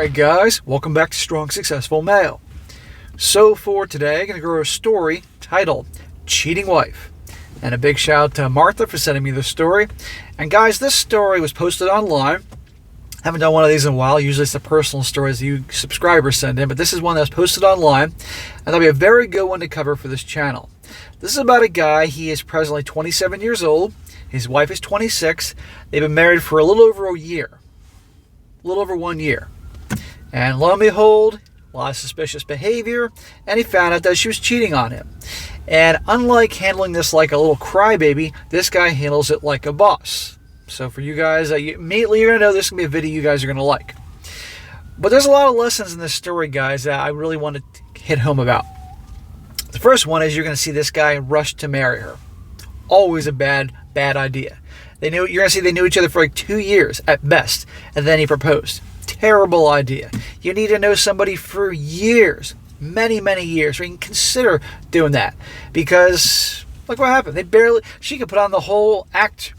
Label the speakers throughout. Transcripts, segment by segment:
Speaker 1: Alright guys, welcome back to Strong Successful Male. So for today, I'm going to go over a story titled Cheating Wife. And a big shout out to Martha for sending me the story. And guys, this story was posted online. I haven't done one of these in a while. Usually it's the personal stories that you subscribers send in, but this is one that was posted online. And that'll be a very good one to cover for this channel. This is about a guy. He is presently 27 years old. His wife is 26. They've been married for a little over a year. A little over 1 year. And lo and behold, a lot of suspicious behavior, and he found out that she was cheating on him. And unlike handling this like a little crybaby, this guy handles it like a boss. So for you guys, immediately you're going to know this is going to be a video you guys are going to like. But there's a lot of lessons in this story, guys, that I really want to hit home about. The first one is you're going to see this guy rush to marry her. Always a bad idea. You're going to see they knew each other for like 2 years at best, and then he proposed. Terrible idea. You need to know somebody for years, many years, or you can consider doing that. Because look what happened. She could put on the whole act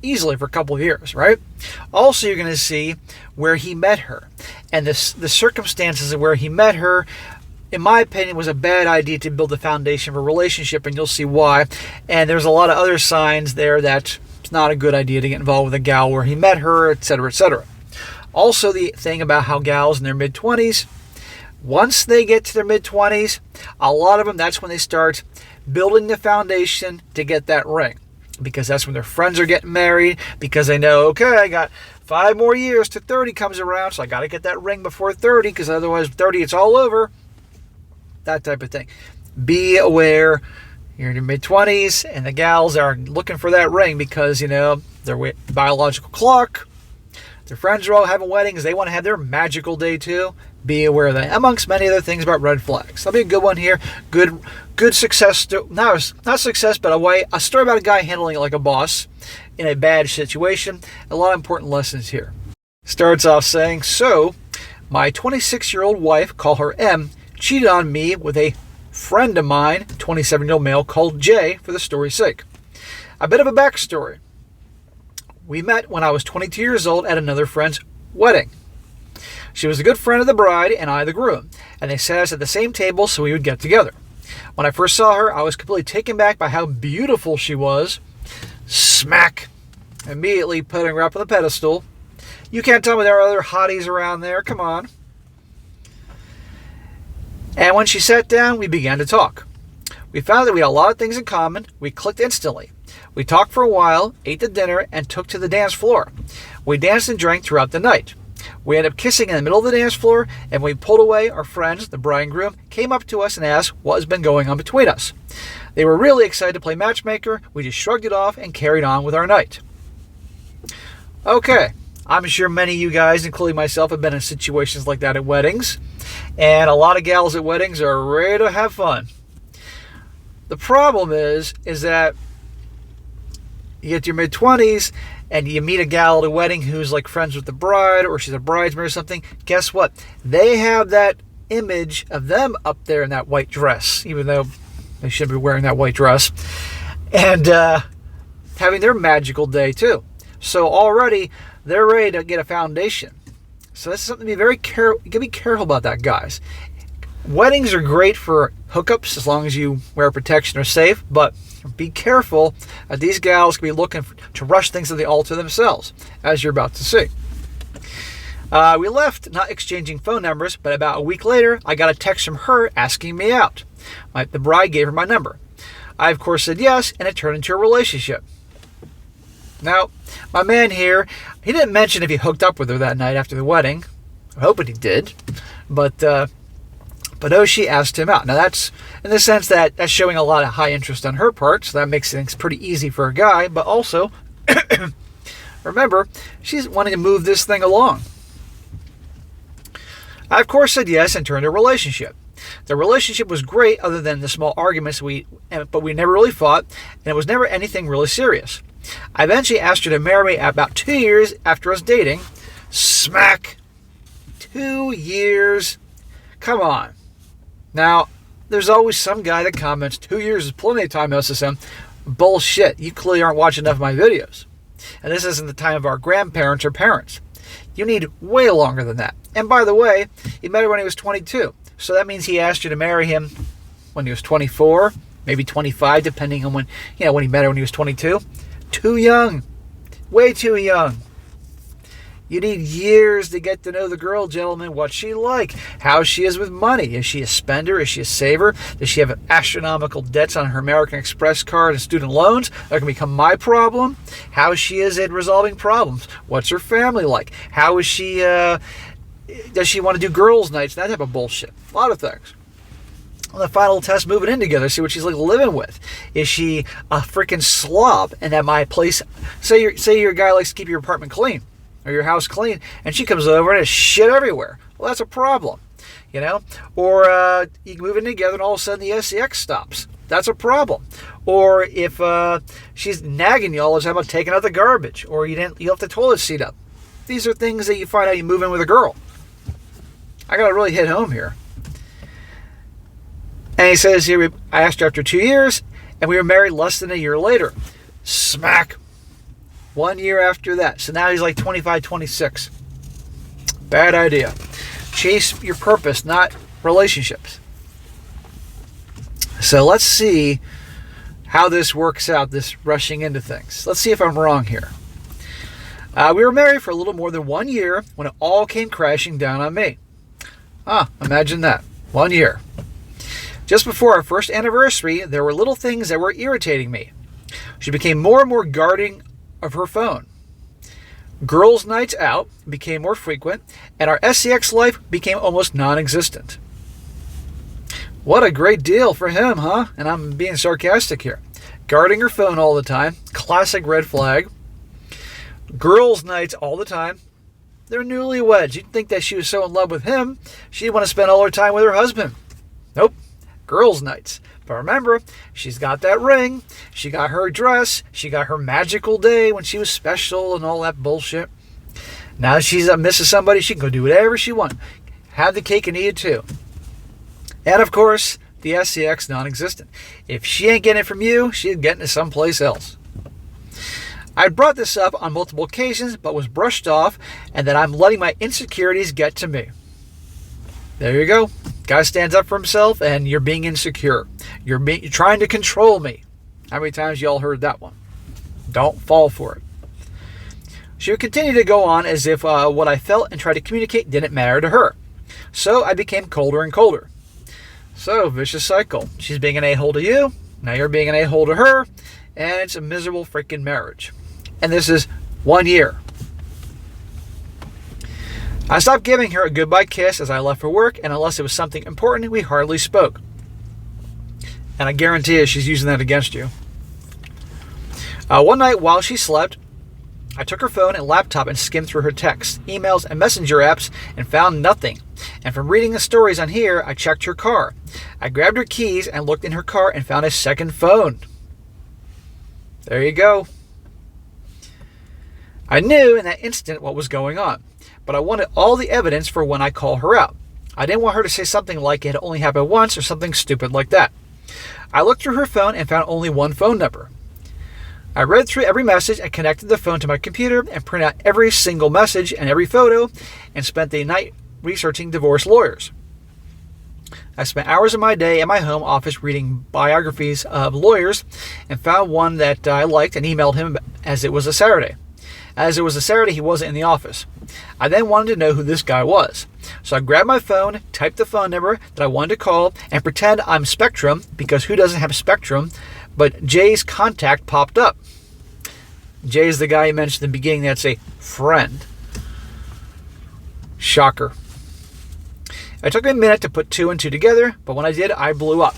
Speaker 1: easily for a couple of years, right? Also, you're going to see where he met her. And the circumstances of where he met her, in my opinion, was a bad idea to build the foundation of a relationship, and you'll see why. And there's a lot of other signs there that it's not a good idea to get involved with a gal where he met her, etc., etc. Also, the thing about how gals in their mid-20s, once they get to their mid-20s, a lot of them, that's when they start building the foundation to get that ring. Because that's when their friends are getting married, because they know, okay, I got 5 more years to 30 comes around, so I got to get that ring before 30, because otherwise 30, it's all over. That type of thing. Be aware, you're in your mid-20s, and the gals are looking for that ring because, their biological clock, their friends are all having weddings. They want to have their magical day too. Be aware of that. Amongst many other things about red flags. That'll be a good one here. Good success. Not success, but a story about a guy handling it like a boss in a bad situation. A lot of important lessons here. Starts off saying, so my 26-year-old wife, call her M, cheated on me with a friend of mine, 27-year-old male called J, for the story's sake. A bit of a backstory. We met when I was 22 years old at another friend's wedding. She was a good friend of the bride and I the groom, and they sat us at the same table so we would get together. When I first saw her, I was completely taken back by how beautiful she was. Smack! Immediately putting her up on the pedestal. You can't tell me there are other hotties around there, come on. And when she sat down, we began to talk. We found that we had a lot of things in common. We clicked instantly. We talked for a while, ate the dinner, and took to the dance floor. We danced and drank throughout the night. We ended up kissing in the middle of the dance floor, and when we pulled away, our friends, the bride and groom, came up to us and asked what has been going on between us. They were really excited to play matchmaker. We just shrugged it off and carried on with our night. Okay, I'm sure many of you guys, including myself, have been in situations like that at weddings. And a lot of gals at weddings are ready to have fun. The problem is that you get to your mid-20s and you meet a gal at a wedding who's like friends with the bride, or she's a bridesmaid or something. Guess what? They have that image of them up there in that white dress, even though they shouldn't be wearing that white dress, and having their magical day too. So already they're ready to get a foundation. So that's something to be very careful. You can be careful about that, guys. Weddings are great for hookups as long as you wear protection or safe, but be careful. These gals can be looking to rush things to the altar themselves, as you're about to see. We left, not exchanging phone numbers, but about a week later, I got a text from her asking me out. The bride gave her my number. I, of course, said yes, and it turned into a relationship. Now, my man here, he didn't mention if he hooked up with her that night after the wedding. I'm hoping he did. But oh, she asked him out. Now, that's in the sense that that's showing a lot of high interest on her part, so that makes things pretty easy for a guy. But also, remember, she's wanting to move this thing along. I, of course, said yes and turned to a relationship. The relationship was great other than the small arguments, but we never really fought, and it was never anything really serious. I eventually asked her to marry me about 2 years after us dating. Smack! 2 years? Come on. Now, there's always some guy that comments, 2 years is plenty of time, SSM. Bullshit. You clearly aren't watching enough of my videos. And this isn't the time of our grandparents or parents. You need way longer than that. And by the way, he met her when he was 22. So that means he asked you to marry him when he was 24, maybe 25, depending on when he met her when he was 22. Too young. Way too young. You need years to get to know the girl, gentlemen, what she like, how she is with money. Is she a spender? Is she a saver? Does she have astronomical debts on her American Express card and student loans that can become my problem? How she is at resolving problems? What's her family like? How is she, does she want to do girls' nights? That type of bullshit. A lot of things. On the final test, moving in together, see what she's like living with. Is she a freaking slob? And at my place, say you're a guy who likes to keep your apartment clean or your house clean, and she comes over and there's shit everywhere. Well, that's a problem, Or you move in together and all of a sudden the SEX stops. That's a problem. Or if she's nagging you all the time about taking out the garbage, or you left the toilet seat up. These are things that you find out you move in with a girl. I got to really hit home here. And he says here, I asked her after 2 years, and we were married less than a year later. Smack. 1 year after that. So now he's like 25, 26. Bad idea. Chase your purpose, not relationships. So let's see how this works out, this rushing into things. Let's see if I'm wrong here. We were married for a little more than 1 year when it all came crashing down on me. Imagine that. 1 year. Just before our first anniversary, there were little things that were irritating me. She became more and more guarding of her phone. Girls' nights out became more frequent, and our SEX life became almost non-existent. What a great deal for him, huh? And I'm being sarcastic here. Guarding her phone all the time. Classic red flag. Girls' nights all the time. They're newlyweds. You'd think that she was so in love with him, she'd want to spend all her time with her husband. Nope. Girls' nights. But remember, she's got that ring. She got her dress. She got her magical day when she was special and all that bullshit. Now she's a Mrs. Somebody. She can go do whatever she wants. Have the cake and eat it too. And of course, the SEX non-existent. If she ain't getting it from you, she's getting it someplace else. I brought this up on multiple occasions, but was brushed off, and that I'm letting my insecurities get to me. There you go. Guy stands up for himself, and you're being insecure. You're trying to control me. How many times y'all heard that one? Don't fall for it. She would continue to go on as if what I felt and tried to communicate didn't matter to her. So I became colder and colder. So, vicious cycle. She's being an a-hole to you. Now you're being an a-hole to her. And it's a miserable freaking marriage. And this is 1 year. I stopped giving her a goodbye kiss as I left for work, and unless it was something important, we hardly spoke. And I guarantee you she's using that against you. One night while she slept, I took her phone and laptop and skimmed through her texts, emails, and messenger apps and found nothing. And from reading the stories on here, I checked her car. I grabbed her keys and looked in her car and found a second phone. There you go. I knew in that instant what was going on, but I wanted all the evidence for when I call her out. I didn't want her to say something like it had only happened once or something stupid like that. I looked through her phone and found only one phone number. I read through every message and connected the phone to my computer and printed out every single message and every photo and spent the night researching divorce lawyers. I spent hours of my day in my home office reading biographies of lawyers and found one that I liked and emailed him as it was a Saturday. As it was a Saturday, he wasn't in the office. I then wanted to know who this guy was. So I grabbed my phone, typed the phone number that I wanted to call, and pretend I'm Spectrum, because who doesn't have Spectrum? But Jay's contact popped up. Jay is the guy you mentioned in the beginning that's a friend. Shocker. It took me a minute to put two and two together, but when I did, I blew up.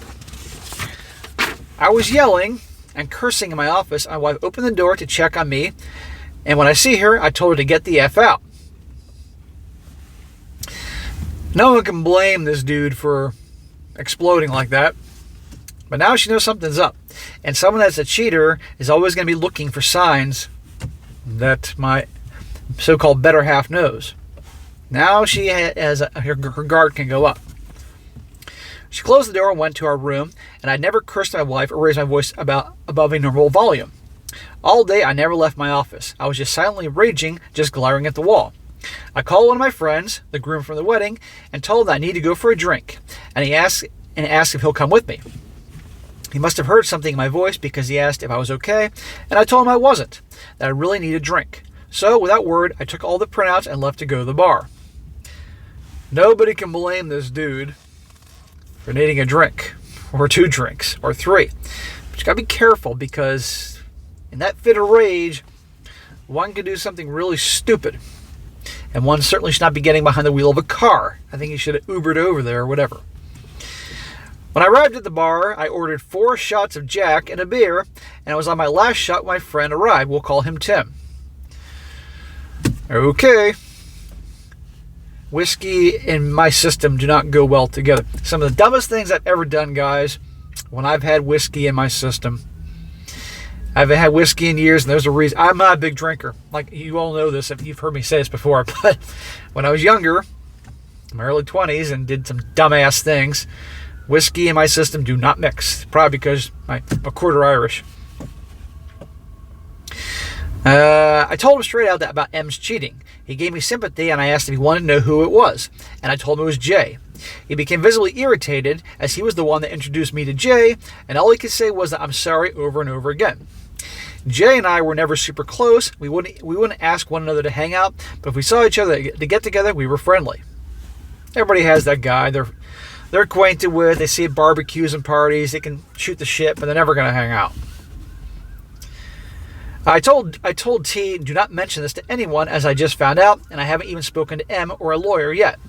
Speaker 1: I was yelling and cursing in my office. My wife opened the door to check on me, and when I see her, I told her to get the F out. No one can blame this dude for exploding like that. But now she knows something's up. And someone that's a cheater is always going to be looking for signs that my so-called better half knows. Now she has her guard can go up. She closed the door and went to our room, and I never cursed my wife or raised my voice above a normal volume. All day I never left my office. I was just silently raging, just glaring at the wall. I called one of my friends, the groom from the wedding, and told him that I need to go for a drink, and he asked if he'll come with me. He must have heard something in my voice because he asked if I was okay, and I told him I wasn't, that I really needed a drink. So, without word, I took all the printouts and left to go to the bar. Nobody can blame this dude for needing a drink, or 2 drinks, or 3. But you gotta be careful, because in that fit of rage, one can do something really stupid. And one certainly should not be getting behind the wheel of a car. I think he should have Ubered over there or whatever. When I arrived at the bar, I ordered 4 shots of Jack and a beer, and I was on my last shot when my friend arrived. We'll call him Tim. Okay. Whiskey and my system do not go well together. Some of the dumbest things I've ever done, guys, when I've had whiskey in my system. I haven't had whiskey in years, and there's a reason. I'm not a big drinker. Like, you all know this, if you've heard me say this before, but when I was younger, in my early 20s, and did some dumbass things, whiskey and my system do not mix. Probably because I'm a quarter Irish. I told him straight out about M's cheating. He gave me sympathy, and I asked if he wanted to know who it was, and I told him it was Jay. He became visibly irritated, as he was the one that introduced me to Jay, and all he could say was that I'm sorry over and over again. Jay and I were never super close. We wouldn't ask one another to hang out, but if we saw each other to get together, we were friendly. Everybody has that guy they're acquainted with. They see at barbecues and parties. They can shoot the shit, but they're never going to hang out. I told T, do not mention this to anyone, as I just found out, and I haven't even spoken to M or a lawyer yet.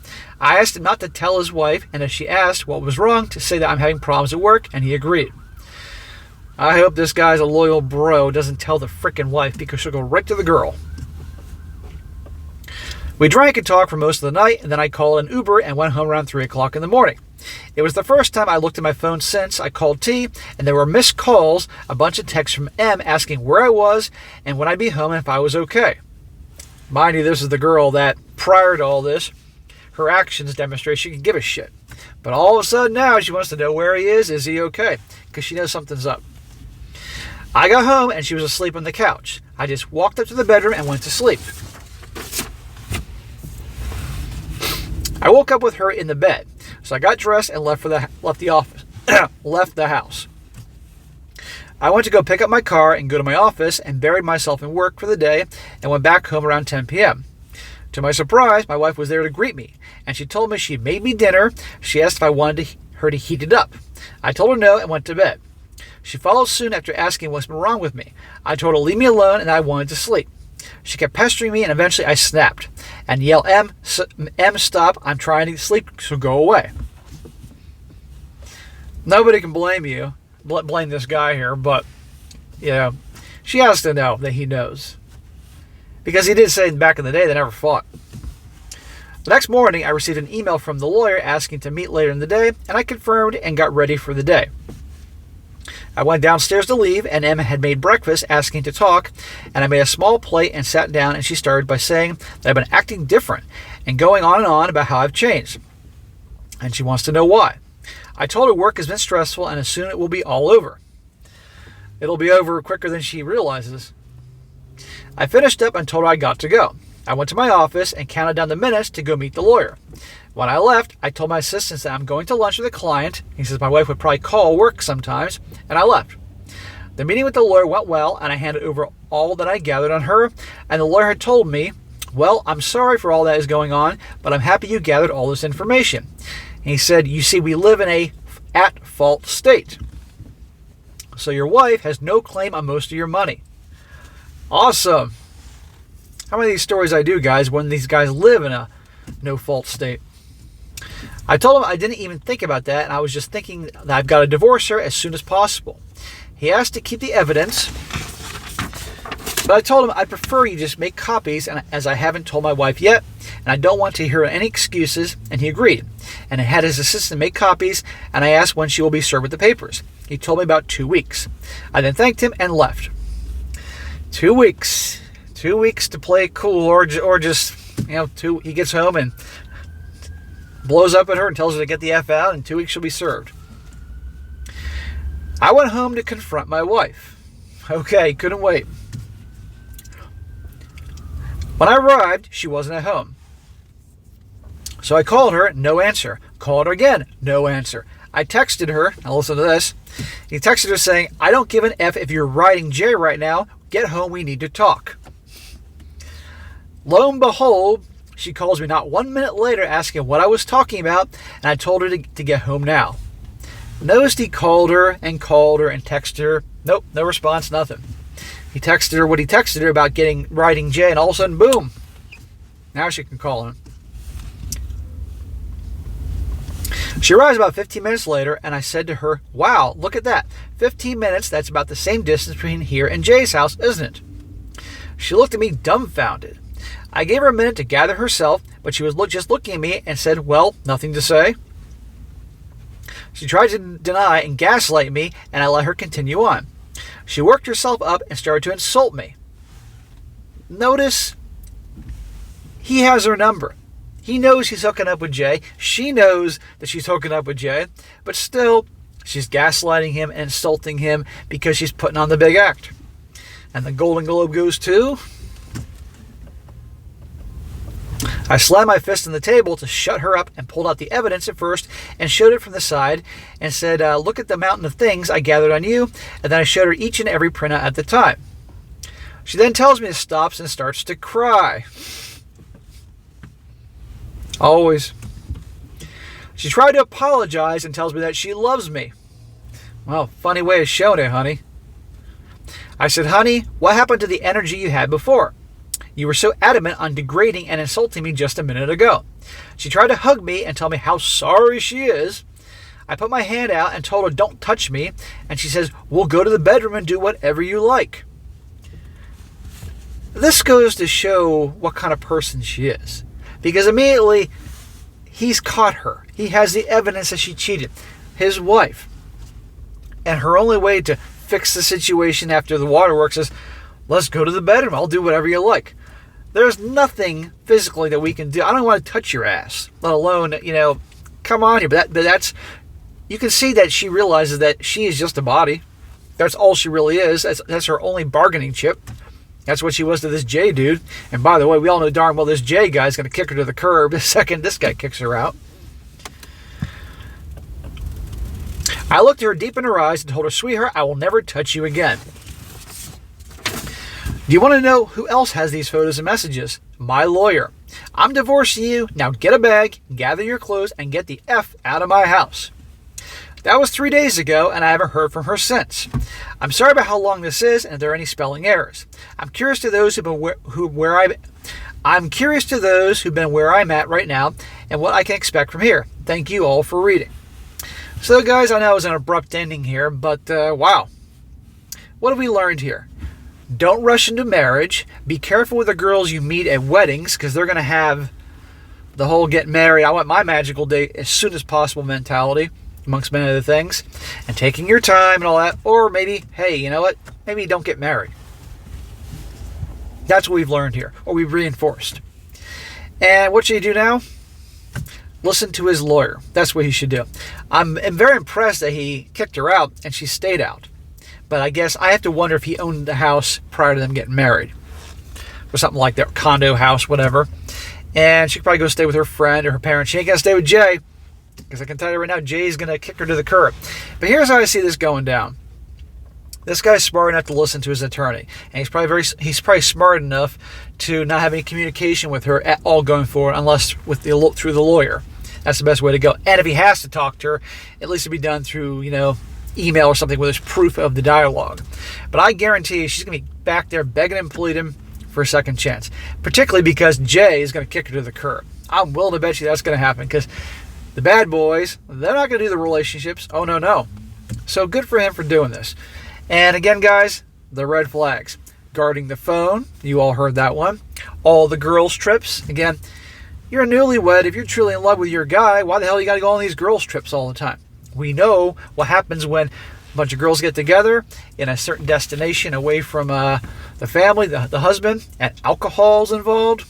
Speaker 1: I asked him not to tell his wife, and if she asked what was wrong, to say that I'm having problems at work, and he agreed. I hope this guy's a loyal bro doesn't tell the frickin' wife, because she'll go right to the girl. We drank and talked for most of the night, and then I called an Uber and went home around 3 o'clock in the morning. It was the first time I looked at my phone since I called T, and there were missed calls, a bunch of texts from M asking where I was and when I'd be home and if I was okay. Mind you, this is the girl that, prior to all this, her actions demonstrate she can give a shit. But all of a sudden now she wants to know where he is he okay? Because she knows something's up. I got home and she was asleep on the couch. I just walked up to the bedroom and went to sleep. I woke up with her in the bed. So I got dressed and left the office. Left the house. I went to go pick up my car and go to my office and buried myself in work for the day and went back home around 10 p.m. To my surprise, my wife was there to greet me, and she told me she'd made me dinner. She asked if I wanted her to heat it up. I told her no and went to bed. She followed soon after asking what's been wrong with me. I told her to leave me alone and I wanted to sleep. She kept pestering me, and eventually I snapped and yelled, M, stop, I'm trying to sleep, so go away. Nobody can blame this guy here, but, she has to know that he knows. Because he did say back in the day they never fought. The next morning, I received an email from the lawyer asking to meet later in the day, and I confirmed and got ready for the day. I went downstairs to leave, and Emma had made breakfast asking to talk, and I made a small plate and sat down, and she started by saying that I've been acting different and going on and on about how I've changed. And she wants to know why. I told her work has been stressful, and soon it will be all over. It'll be over quicker than she realizes. I finished up and told her I got to go. I went to my office and counted down the minutes to go meet the lawyer. When I left, I told my assistant that I'm going to lunch with a client. He says my wife would probably call work sometimes, and I left. The meeting with the lawyer went well, and I handed over all that I gathered on her, and the lawyer had told me, well, I'm sorry for all that is going on, but I'm happy you gathered all this information. And he said, you see, we live in a at-fault state. So your wife has no claim on most of your money. Awesome. How many of these stories I do, guys, when these guys live in a no-fault state? I told him I didn't even think about that, and I was just thinking that I've got to divorce her as soon as possible. He asked to keep the evidence, but I told him I prefer you just make copies, and as I haven't told my wife yet, and I don't want to hear any excuses, and he agreed. And I had his assistant make copies, and I asked when she will be served with the papers. He told me about 2 weeks. I then thanked him and left. 2 weeks. 2 weeks to play cool, or just, he gets home and blows up at her and tells her to get the F out, and 2 weeks she'll be served. I went home to confront my wife. Okay, couldn't wait. When I arrived, she wasn't at home. So I called her, no answer. Called her again, no answer. I texted her, now listen to this. He texted her saying, I don't give an F if you're riding Jay right now. Get home, we need to talk. Lo and behold, she calls me not 1 minute later asking what I was talking about, and I told her to get home now. Noticed he called her and texted her. Nope, no response, nothing. He texted her what he texted her about riding Jay, and all of a sudden, boom, now she can call him. She arrives about 15 minutes later, and I said to her, wow, look at that. 15 minutes, that's about the same distance between here and Jay's house, isn't it? She looked at me dumbfounded. I gave her a minute to gather herself, but she was just looking at me and said, well, nothing to say. She tried to deny and gaslight me, and I let her continue on. She worked herself up and started to insult me. Notice, he has her number. He knows he's hooking up with Jay. She knows that she's hooking up with Jay. But still, she's gaslighting him and insulting him because she's putting on the big act. And the Golden Globe goes to... I slammed my fist on the table to shut her up and pulled out the evidence at first and showed it from the side and said, look at the mountain of things I gathered on you. And then I showed her each and every printout at the time. She then tells me to stop and starts to cry. Always. She tried to apologize and tells me that she loves me. Well, funny way of showing it, honey. I said, honey, what happened to the energy you had before? You were so adamant on degrading and insulting me just a minute ago. She tried to hug me and tell me how sorry she is. I put my hand out and told her, don't touch me. And she says, we'll go to the bedroom and do whatever you like. This goes to show what kind of person she is. Because immediately, he's caught her. He has the evidence that she cheated. His wife. And her only way to fix the situation after the waterworks is, let's go to the bedroom. I'll do whatever you like. There's nothing physically that we can do. I don't want to touch your ass, let alone, come on here. But that's, you can see that she realizes that she is just a body. That's all she really is. That's her only bargaining chip. That's what she was to this Jay dude. And by the way, we all know darn well this Jay guy's going to kick her to the curb the second this guy kicks her out. I looked at her deep in her eyes and told her, sweetheart, I will never touch you again. Do you want to know who else has these photos and messages? My lawyer. I'm divorcing you. Now get a bag, gather your clothes, and get the F out of my house. That was 3 days ago, and I haven't heard from her since. I'm sorry about how long this is, and if there are any spelling errors. I'm curious to those who've been where I'm at right now, and what I can expect from here. Thank you all for reading. So, guys, I know it was an abrupt ending here, but wow, what have we learned here? Don't rush into marriage. Be careful with the girls you meet at weddings, because they're going to have the whole get married, I want my magical day as soon as possible mentality, amongst many other things, and taking your time and all that. Or maybe, hey, you know what? Maybe don't get married. That's what we've learned here, or we've reinforced. And what should you do now? Listen to his lawyer. That's what he should do. I'm very impressed that he kicked her out and she stayed out. But I guess I have to wonder if he owned the house prior to them getting married. Or something like that, condo house, whatever. And she could probably go stay with her friend or her parents. She ain't going to stay with Jay. Because I can tell you right now, Jay's going to kick her to the curb. But here's how I see this going down. This guy's smart enough to listen to his attorney. And he's probably smart enough to not have any communication with her at all going forward, unless through the lawyer. That's the best way to go. And if he has to talk to her, at least it'll be done through, email or something where there's proof of the dialogue. But I guarantee you she's going to be back there begging and pleading for a second chance. Particularly because Jay is going to kick her to the curb. I'm willing to bet you that's going to happen, because the bad boys, they're not going to do the relationships. Oh, no. So good for him for doing this. And again, guys, the red flags. Guarding the phone. You all heard that one. All the girls' trips. Again, you're a newlywed. If you're truly in love with your guy, why the hell you got to go on these girls' trips all the time? We know what happens when a bunch of girls get together in a certain destination away from the family, the husband, and alcohol's involved.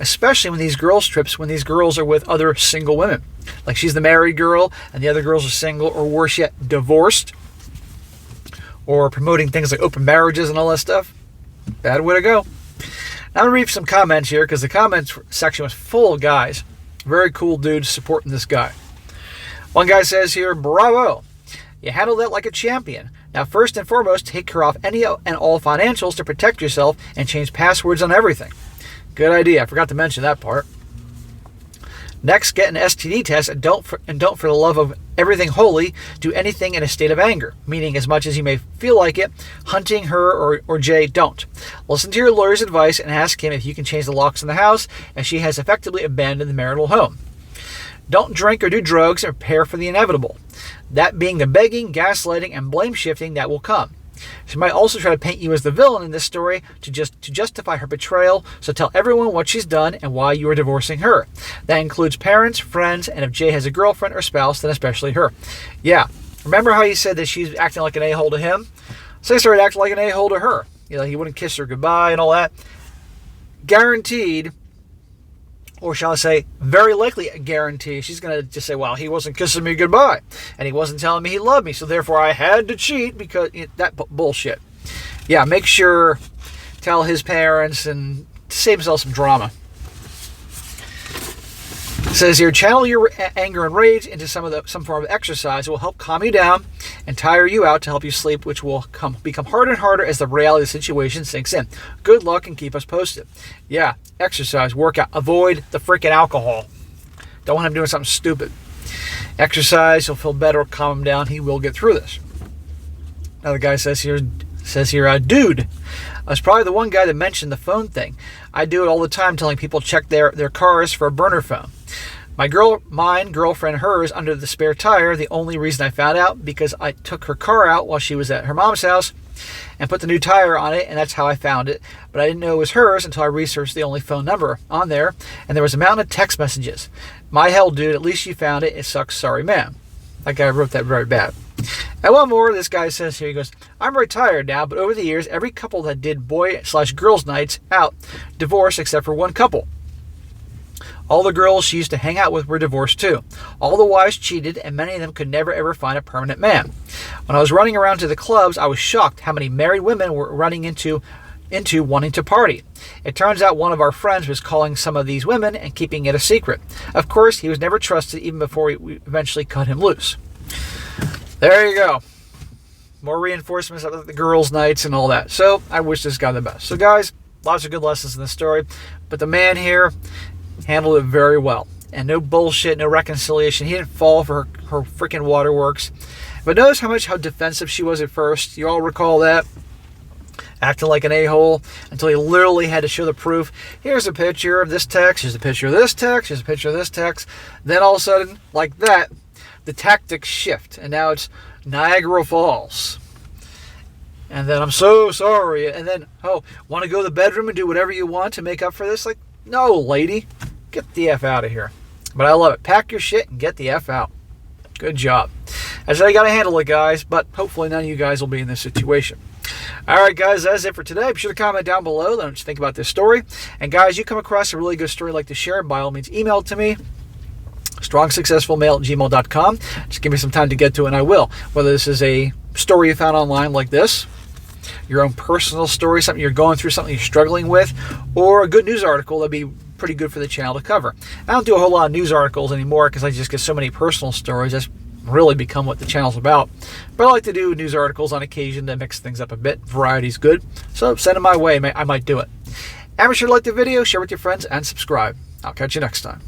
Speaker 1: Especially when these girls' trips, when these girls are with other single women. Like she's the married girl and the other girls are single, or worse yet, divorced. Or promoting things like open marriages and all that stuff. Bad way to go. Now, I'm going to read some comments here because the comments section was full of guys. Very cool dudes supporting this guy. One guy says here, bravo. You handled that like a champion. Now, first and foremost, take her off any and all financials to protect yourself and change passwords on everything. Good idea. I forgot to mention that part. Next, get an STD test and don't for the love of everything holy, do anything in a state of anger, meaning as much as you may feel like it, hunting her or Jay, don't. Listen to your lawyer's advice and ask him if you can change the locks in the house as she has effectively abandoned the marital home. Don't drink or do drugs or prepare for the inevitable. That being the begging, gaslighting, and blame shifting that will come. She might also try to paint you as the villain in this story to justify her betrayal, so tell everyone what she's done and why you are divorcing her. That includes parents, friends, and if Jay has a girlfriend or spouse, then especially her. Yeah, remember how he said that she's acting like an a-hole to him? So he started acting like an a-hole to her. You know, he wouldn't kiss her goodbye and all that. Guaranteed, or shall I say, very likely a guarantee, she's going to just say, well, he wasn't kissing me goodbye, and he wasn't telling me he loved me, so therefore I had to cheat because that bullshit. Yeah, make sure, tell his parents, and save himself some drama. It says here, channel your anger and rage into some form of exercise. It will help calm you down and tire you out to help you sleep, which will become harder and harder as the reality of the situation sinks in. Good luck and keep us posted. Yeah, exercise, workout. Avoid the freaking alcohol. Don't want him doing something stupid. Exercise, he'll feel better, calm him down. He will get through this. Another guy says here, dude. I was probably the one guy that mentioned the phone thing. I do it all the time, telling people check their cars for a burner phone. Mine, girlfriend, hers, under the spare tire. The only reason I found out because I took her car out while she was at her mom's house and put the new tire on it, and that's how I found it. But I didn't know it was hers until I researched the only phone number on there, and there was a mountain of text messages. My hell, dude, at least you found it. It sucks. Sorry, man. That guy wrote that very bad. And one more, this guy says here, he goes, I'm retired now, but over the years, every couple that did boy/girls nights out divorced except for one couple. All the girls she used to hang out with were divorced too. All the wives cheated, and many of them could never ever find a permanent man. When I was running around to the clubs, I was shocked how many married women were running into wanting to party. It turns out one of our friends was calling some of these women and keeping it a secret. Of course, he was never trusted even before we eventually cut him loose. There you go. More reinforcements of the girls' nights and all that. So I wish this guy the best. So guys, lots of good lessons in this story. But the man here handled it very well. And no bullshit, no reconciliation. He didn't fall for her freaking waterworks. But notice how defensive she was at first. You all recall that? Acting like an a-hole until he literally had to show the proof. Here's a picture of this text. Here's a picture of this text. Here's a picture of this text. Then all of a sudden, like that, the tactics shift. And now it's Niagara Falls. And then I'm so sorry. And then, want to go to the bedroom and do whatever you want to make up for this? Like, no, lady. Get the F out of here. But I love it. Pack your shit and get the F out. Good job. That's how you got to handle it, guys. But hopefully none of you guys will be in this situation. All right, guys, that's it for today. Be sure to comment down below. Let me know what you think about this story. And, guys, you come across a really good story like to share, by all means, email it to me. strongsuccessfulmale@gmail.com. Just give me some time to get to it, and I will. Whether this is a story you found online like this, your own personal story, something you're going through, something you're struggling with, or a good news article, that'd be pretty good for the channel to cover. I don't do a whole lot of news articles anymore because I just get so many personal stories. That's really become what the channel's about. But I like to do news articles on occasion to mix things up a bit. Variety's good. So send them my way. I might do it. And be sure to like the video, share with your friends, and subscribe. I'll catch you next time.